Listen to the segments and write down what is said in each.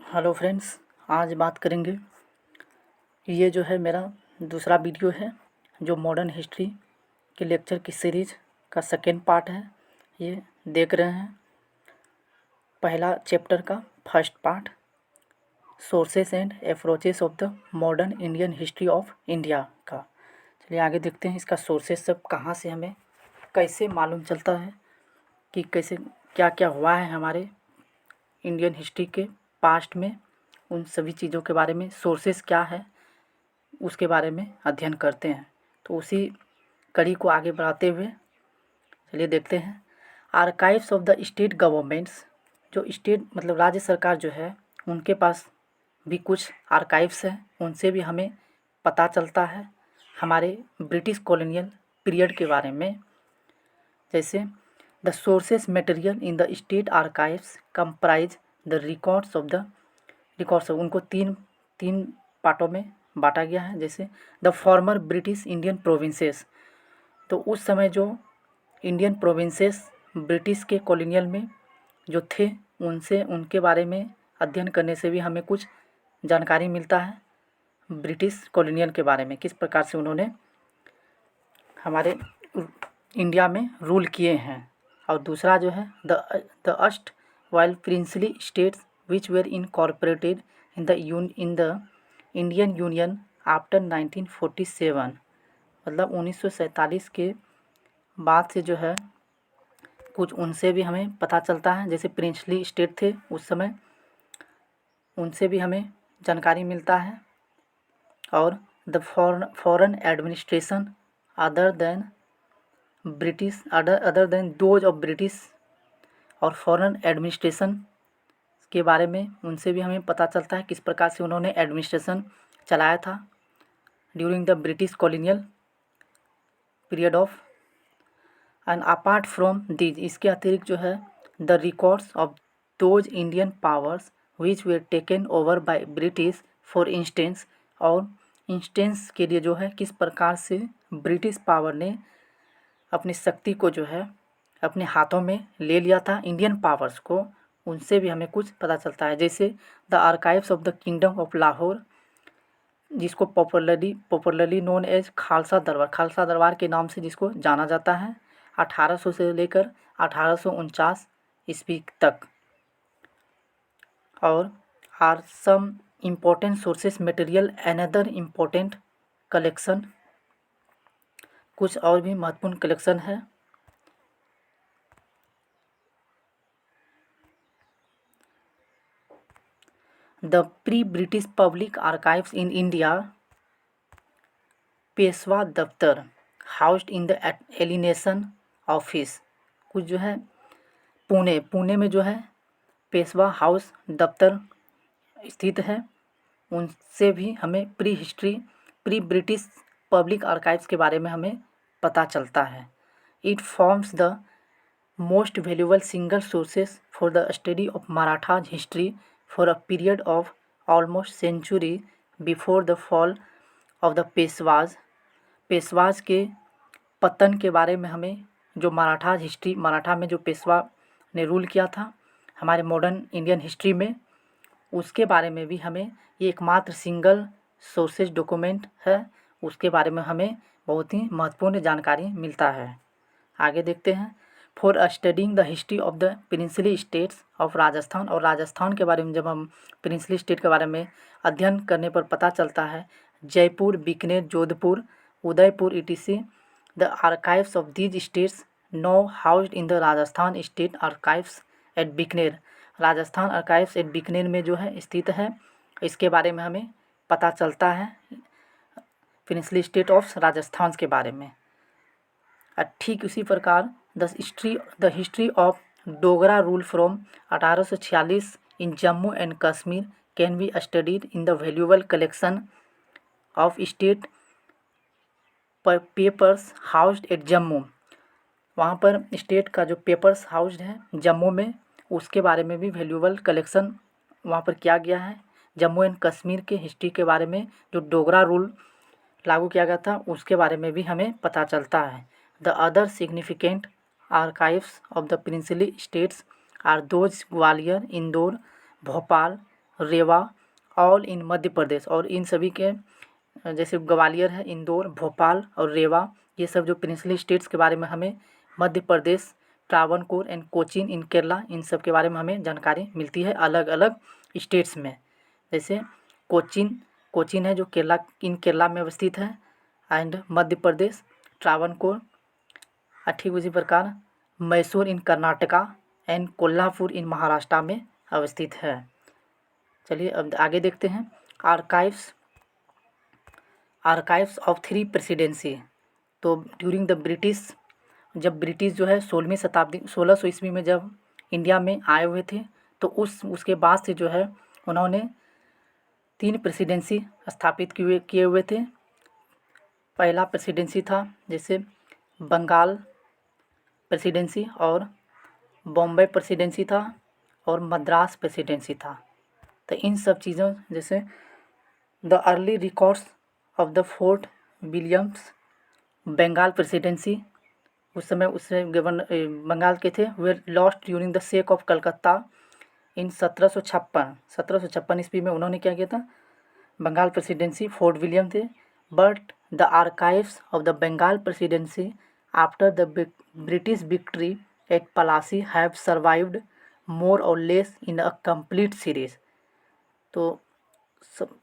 Hello friends, आज बात करेंगे। ये जो है मेरा दूसरा वीडियो है जो मॉडर्न हिस्ट्री के लेक्चर की सीरीज का सेकेंड पार्ट है। ये देख रहे हैं पहला चैप्टर का first part, sources and approaches of the modern Indian history of India का। चलिए आगे देखते हैं इसका सोर्सेस सब कहाँ से हमें कैसे मालूम चलता है कि कैसे क्या क्या हुआ है हमारे इंडियन हिस्ट्री के पास्ट में। उन सभी चीज़ों के बारे में सोर्सेस क्या है उसके बारे में अध्ययन करते हैं। तो उसी कड़ी को आगे बढ़ाते हुए चलिए देखते हैं archives of the state governments. जो स्टेट मतलब राज्य सरकार जो है उनके पास भी कुछ आर्काइव्स हैं, उनसे भी हमें पता चलता है हमारे ब्रिटिश कॉलोनियल पीरियड के बारे में। जैसे the sources material in the state archives comprise the records उनको तीन तीन पार्टों में बांटा गया है। जैसे the former British Indian provinces, तो उस समय जो इंडियन प्रोविंसेस ब्रिटिश के कॉलोनियल में जो थे उनसे उनके बारे में अध्ययन करने से भी हमें कुछ जानकारी मिलता है ब्रिटिश कॉलोनियल के बारे में, किस प्रकार से उन्होंने हमारे इंडिया में रूल किए हैं। और दूसरा जो है the erstwhile princely states which were incorporated in the Indian union after 1947, मतलब 1947 के बाद से जो है कुछ उनसे भी हमें पता चलता है। जैसे प्रिंसली स्टेट थे उस समय, उनसे भी हमें जानकारी मिलता है। और the foreign administration other than those of British, और फॉरेन एडमिनिस्ट्रेशन के बारे में उनसे भी हमें पता चलता है किस प्रकार से उन्होंने एडमिनिस्ट्रेशन चलाया था during the British colonial period of. And apart from these, इसके अतिरिक्त जो है the records of those Indian powers which where taken over by British for instance, और इंस्टेंस के लिए जो है किस प्रकार से ब्रिटिश पावर ने अपनी शक्ति को जो है अपने हाथों में ले लिया था इंडियन पावर्स को, उनसे भी हमें कुछ पता चलता है। जैसे the archives of the kingdom of Lahore, जिसको पॉपुलरली नोन एज खालसा दरबार के नाम से जिसको जाना जाता है, 1800 से लेकर 1849 ईस्वी तक। और are some important sources material another important collection, कुछ और भी महत्वपूर्ण कलेक्शन है। The pre British public archives in India, Peshwa Daftar housed in the alienation office, कुछ जो है पुणे में जो है पेशवा हाउस दफ्तर स्थित है, उनसे भी हमें प्री ब्रिटिश पब्लिक आर्काइव्स के बारे में हमें पता चलता है। It forms the most valuable single sources for the study of Marathas history for a period of almost century before the fall of the Peshwas के पतन के बारे में हमें जो मराठा में जो पेशवा ने रूल किया था हमारे मॉडर्न इंडियन हिस्ट्री में, उसके बारे में भी हमें ये एकमात्र सिंगल सोर्सेज डॉक्यूमेंट है, उसके बारे में हमें बहुत ही महत्वपूर्ण जानकारी मिलता है। आगे देखते हैं for studying the history of the princely states of Rajasthan, और राजस्थान के बारे में जब हम प्रिंसली स्टेट के बारे में अध्ययन करने पर पता चलता है Jaipur, Bikaner, Jodhpur, Udaipur etc. The archives of these states now housed in the Rajasthan state archives at Bikaner, Rajasthan archives at Bikaner में जो है स्थित है। इसके बारे में हमें पता चलता है प्रिंसली स्टेट ऑफ राजस्थान के बारे में। ठीक उसी प्रकार the history of Dogra rule from 1846 in Jammu and Kashmir can be studied in the valuable collection of state papers housed at Jammu, वहाँ पर स्टेट का जो पेपर्स हाउस्ड है जम्मू में, उसके बारे में भी वैल्यूएबल कलेक्शन वहाँ पर किया गया है। जम्मू एंड कश्मीर के हिस्ट्री के बारे में जो डोगरा रूल लागू किया गया था उसके बारे में भी हमें पता चलता है। The other significant archives of the princely states are those Gwalior, Indore, Bhopal, Rewa, all in Madhya Pradesh. और इन सभी के जैसे ग्वालियर है, इंदौर, भोपाल और रेवा, ये सब जो प्रिंसली स्टेट्स के बारे में हमें मध्य प्रदेश, ट्रावनकोर एंड कोचीन इन केरला, इन सब के बारे में हमें जानकारी मिलती है अलग अलग स्टेट्स में। जैसे कोचीन है जो केरला में अवस्थित है, एंड मध्य प्रदेश, ट्रावनकोर, ठीक उसी प्रकार मैसूर इन कर्नाटका एंड कोल्हापुर इन महाराष्ट्र में अवस्थित है। चलिए अब आगे देखते हैं। Archives of 3 presidency. तो ड्यूरिंग द ब्रिटिश, जब ब्रिटिश जो है 16वीं शताब्दी 1600 ईस्वी में जब इंडिया में आए हुए थे, तो उसके बाद से जो है उन्होंने 3 प्रेसिडेंसी स्थापित किए हुए थे। पहला प्रेसिडेंसी था जैसे बंगाल प्रेसिडेंसी, और बॉम्बे प्रेसिडेंसी था, और मद्रास प्रेसिडेंसी था। तो इन सब चीज़ों जैसे the early records of the fort Williams Bengal presidency, उस समय उससे बंगाल के थे, वे lost during the sack of Calcutta in 1756 ईस्वी में उन्होंने क्या किया था, बंगाल प्रेसिडेंसी फोर्ट विलियम थे। But the archives of the Bengal presidency after the British victory at Palasi have survived more or less in a complete series. तो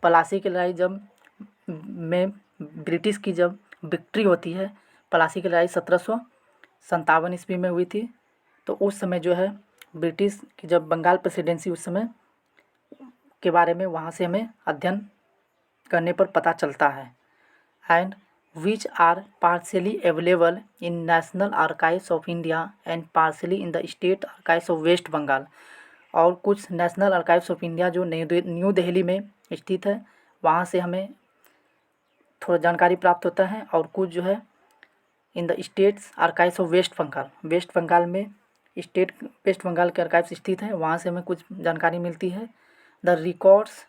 पलासी की लड़ाई में ब्रिटिश की जब विक्ट्री होती है, पलासी की लड़ाई 1757 ईस्वी में हुई थी, तो उस समय जो है ब्रिटिश की जब बंगाल प्रेसिडेंसी उस समय के बारे में वहाँ से हमें अध्ययन करने पर पता चलता है। And which are partially available in national archives of India and partially in the state archives of West Bengal. और कुछ नेशनल आर्काइव्स ऑफ इंडिया जो न्यू दिल्ली में स्थित है, वहाँ से हमें थोड़ा जानकारी प्राप्त होता है, और कुछ जो है in the states archives of West Bengal में वेस्ट बंगाल के आर्काइव्स स्थित है, वहाँ से हमें कुछ जानकारी मिलती है। The records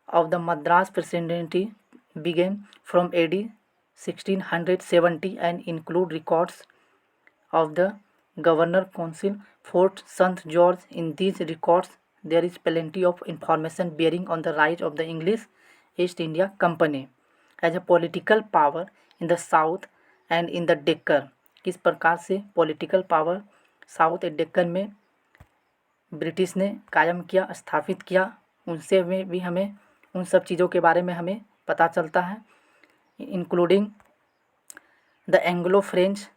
of the Madras presidency began from AD 1670 and include records of the governor council fort saint George. In these records there is plenty of information bearing on the rise of the English East India Company as a political power in the south and in the Deccan। किस प्रकार से political power south and Deccan में British ने कायम किया, स्थापित किया, उनसे भी हमें उन सब चीज़ों के बारे में हमें पता चलता है, including the Anglo French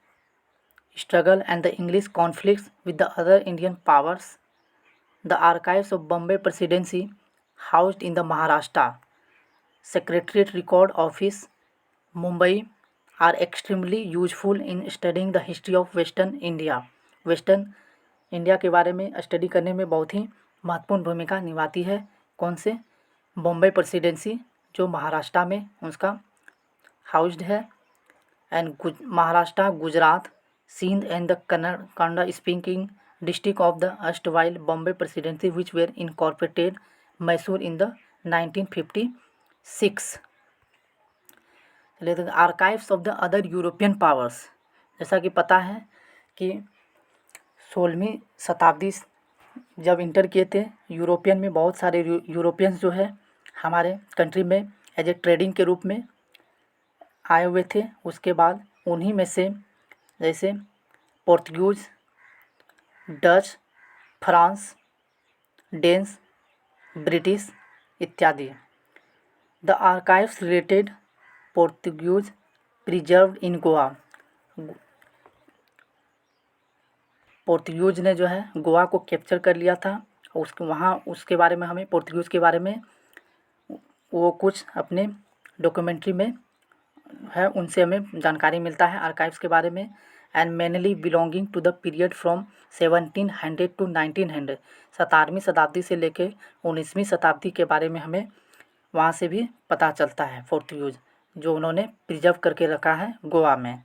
struggle and the English conflicts with the other Indian powers. The archives of Bombay Presidency, housed in the Maharashtra Secretariat Record Office, Mumbai, are extremely useful in studying the history of Western India। Western India के बारे में study करने में बहुत ही महत्वपूर्ण भूमिका निभाती है। कौन से? बॉम्बे प्रेसिडेंसी जो महाराष्ट्र में उसका हाउस्ड है, and Maharashtra, Gujarat, Sindh and the Kannada speaking district of the erstwhile Bombay Presidency which were incorporated Mysore in the 1956। चलिए archives of the other European powers. जैसा कि पता है कि 16वीं शताब्दी जब इंटर किए थे, यूरोपियन में बहुत सारे यूरोपियंस जो है हमारे कंट्री में एज ए ट्रेडिंग के रूप में आए हुए थे। उसके बाद उन्हीं में से जैसे Portuguese, Dutch, France, Danes, British इत्यादि। The archives related Portuguese preserved in Goa. Portuguese ने जो है गोवा को कैप्चर कर लिया था, उसके बारे में हमें पोर्तुगीज के बारे में वो कुछ अपने डॉक्यूमेंट्री में है, उनसे हमें जानकारी मिलता है आर्काइव्स के बारे में। And mainly belonging to the period from 1700 to 1900। 17वीं शताब्दी से लेके 19वीं शताब्दी के बारे में हमें वहाँ से भी पता चलता है, पोर्तुगीज जो उन्होंने प्रिजर्व करके रखा है गोवा में।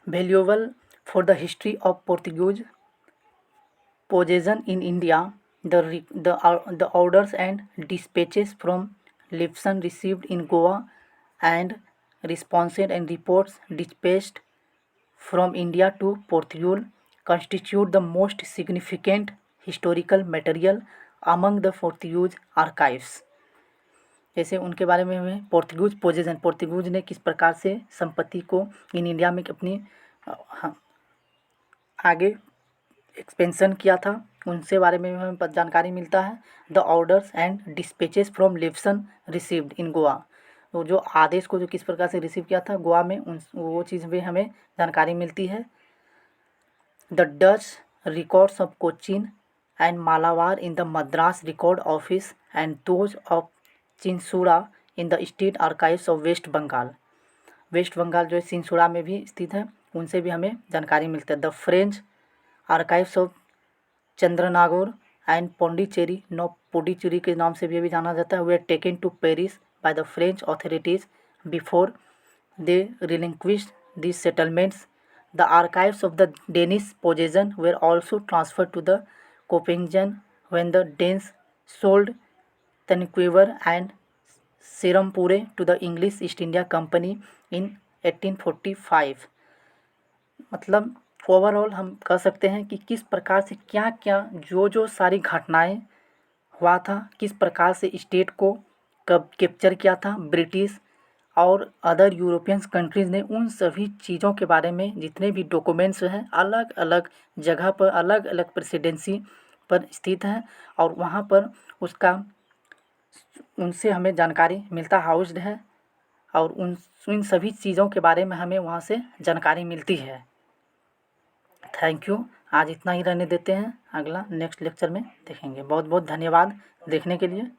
Valuable for the history of Portuguese possession in India, the orders and dispatches from Lipson received in Goa and responses and reports dispatched from India to Portugal constitute the most significant historical material among the Portuguese archives। जैसे उनके बारे में हमें पोर्तुगीज ने किस प्रकार से संपत्ति को इन इंडिया में अपनी आगे एक्सपेंशन किया था, उनसे बारे में हमें जानकारी मिलता है। The orders and dispatches from Lisbon received in Goa, तो जो आदेश को जो किस प्रकार से रिसीव किया था गोवा में, वो चीज़ भी हमें जानकारी मिलती है। The Dutch records of Cochin and Malabar in the Madras record office and those of Chinsurah in the state archives of West Bengal. West Bengal जो है चिंसूरा में भी स्थित है, उनसे भी हमें जानकारी मिलती है। The French archives of Chandernagore and Pondicherry, now Puducherry के नाम से भी जाना जाता है, वे taken to Paris by the French authorities before they relinquished these settlements. The archives of the Danish possession were also transferred to the Copenhagen when the Danes sold Vancouver and Serampore to the English East India Company in 1845। मतलब overall हम कह सकते हैं कि किस प्रकार से क्या क्या जो सारी घटनाएं हुआ था, किस प्रकार से स्टेट को कब कैप्चर किया था ब्रिटिश और अदर यूरोपियंस कंट्रीज़ ने, उन सभी चीज़ों के बारे में जितने भी डॉक्यूमेंट्स हैं अलग अलग जगह पर अलग अलग प्रेसिडेंसी पर स्थित हैं, और वहाँ पर उनसे हमें जानकारी मिलता हाउस्ड है, और उन सभी चीज़ों के बारे में हमें वहाँ से जानकारी मिलती है। थैंक यू, आज इतना ही रहने देते हैं, अगला नेक्स्ट लेक्चर में देखेंगे। बहुत बहुत धन्यवाद देखने के लिए।